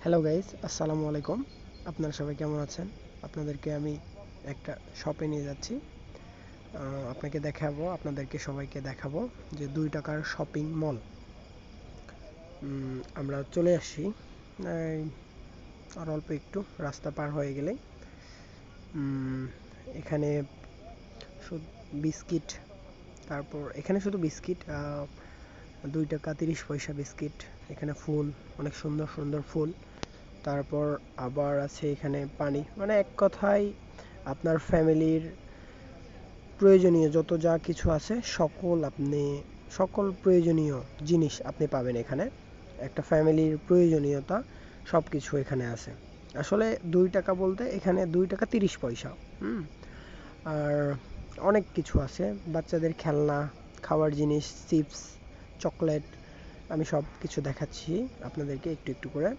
Hello guys, আসসালামু আলাইকুম। আপনারা সবাই কেমন আছেন? আপনাদেরকে আমি একটা শপে নিয়ে যাচ্ছি। আপনাদেরকে সবাইকে দেখাবো যে 2 টাকার শপিং মল। আমরা চলে আসছি এই আর অল্প একটু রাস্তা পার হয়ে গেলে এখানে শুধু বিস্কিট, তারপর এখানে শুধু বিস্কিট, 2 টাকা 30 পয়সা বিস্কিট। এখানে ফুল, অনেক সুন্দর সুন্দর ফুল। তারপর আবার আছে এখানে পানি, মানে এক কথায় আপনার ফ্যামিলির প্রয়োজনীয় যত যা কিছু আছে সকল প্রয়োজনীয় জিনিস আপনি পাবেন এখানে। একটা ফ্যামিলির প্রয়োজনীয়তা সব কিছু এখানে আছে। আসলে 2 টাকা বলতে এখানে 2 টাকা 30 পয়সা। আর অনেক কিছু আছে, বাচ্চাদের খেলনা, খাওয়ার জিনিস, চিপস, চকলেট। আমি সব কিছু দেখাচ্ছি আপনাদেরকে একটু একটু করে।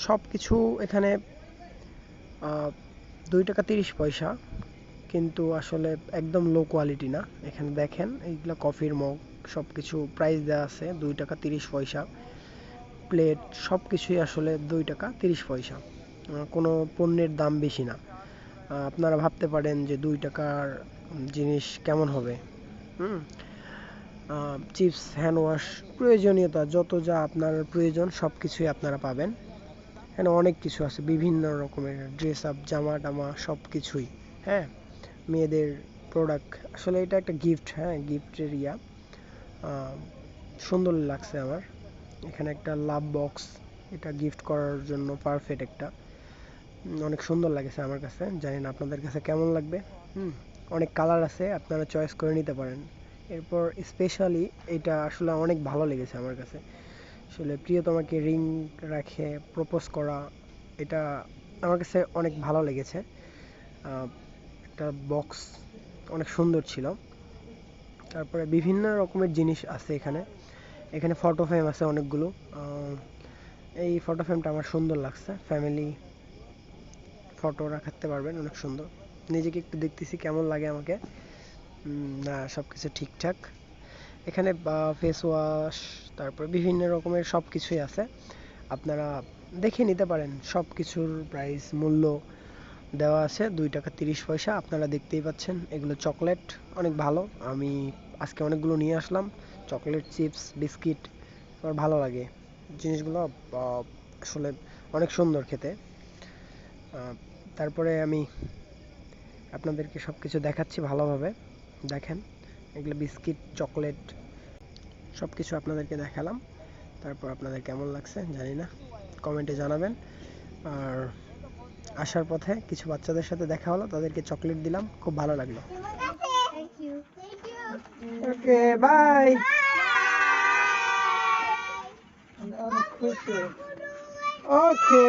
সব কিছু এখানে 2 টাকা 30 পয়সা, কিন্তু আসলে একদম লো কোয়ালিটি না। এখানে দেখেন এইগুলো কফির মগ, সব কিছু প্রাইস দেওয়া আছে 2 টাকা 30 পয়সা। প্লেট, সব কিছুই আসলে 2 টাকা 30 পয়সা। কোনো পণ্যের দাম বেশি না। আপনারা ভাবতে পারেন যে 2 টাকার জিনিস কেমন হবে। চিপস, হ্যান্ড ওয়াশ, প্রয়োজনীয়তা যত যা আপনার প্রয়োজন সব কিছুই আপনারা পাবেন এখানে। অনেক কিছু আছে, বিভিন্ন রকমের ড্রেস আপ, জামা টামা সব কিছুই। হ্যাঁ, মেয়েদের প্রোডাক্ট। আসলে এটা একটা গিফট, হ্যাঁ, গিফটের সুন্দর লাগছে আমার। এখানে একটা লাভ বক্স, এটা গিফট করার জন্য পারফেক্ট একটা। অনেক সুন্দর লাগেছে আমার কাছে, জানি না আপনাদের কাছে কেমন লাগবে। অনেক কালার আছে, আপনারা চয়েস করে নিতে পারেন। এরপর স্পেশালি এটা আসলে অনেক ভালো লেগেছে আমার কাছে। আসলে প্রিয়তমাকে রিং রাখে প্রপোজ করা, এটা আমার কাছে অনেক ভালো লেগেছে। একটা বক্স অনেক সুন্দর ছিল। তারপরে বিভিন্ন রকমের জিনিস আছে এখানে। এখানে ফটো ফ্রেম আছে অনেকগুলো। এই ফটো ফ্রেমটা আমার সুন্দর লাগছে, ফ্যামিলি ফটো রাখতে পারবেন, অনেক সুন্দর। নিজেকে একটু দেখতেছি কেমন লাগে আমাকে। না, সব কিছু ঠিকঠাক। এখানে ফেস ওয়াশ, তারপর বিভিন্ন রকমের সব কিছুই আছে, আপনারা দেখে নিতে পারেন। সব কিছুর প্রাইস, মূল্য দেওয়া আছে 2 টাকা 30 পয়সা। আপনারা দেখতেই পাচ্ছেন এগুলো চকলেট, অনেক ভালো। আমি আজকে অনেকগুলো নিয়ে আসলাম চকলেট, চিপস, বিস্কিট। আমার ভালো লাগে জিনিসগুলো। আসলে অনেক সুন্দর খেতে। তারপরে আমি আপনাদেরকে সব কিছু দেখাচ্ছি ভালোভাবে। দেখেন, এগুলো বিস্কিট, চকলেট, সব কিছু আপনাদেরকে দেখালাম। তারপর আপনাদের কেমন লাগছে জানি না, কমেন্টে জানাবেন। আর আসার পথে কিছু বাচ্চাদের সাথে দেখা হলো, তাদেরকে চকলেট দিলাম, খুব ভালো লাগলো। ওকে, বাই। ওকে।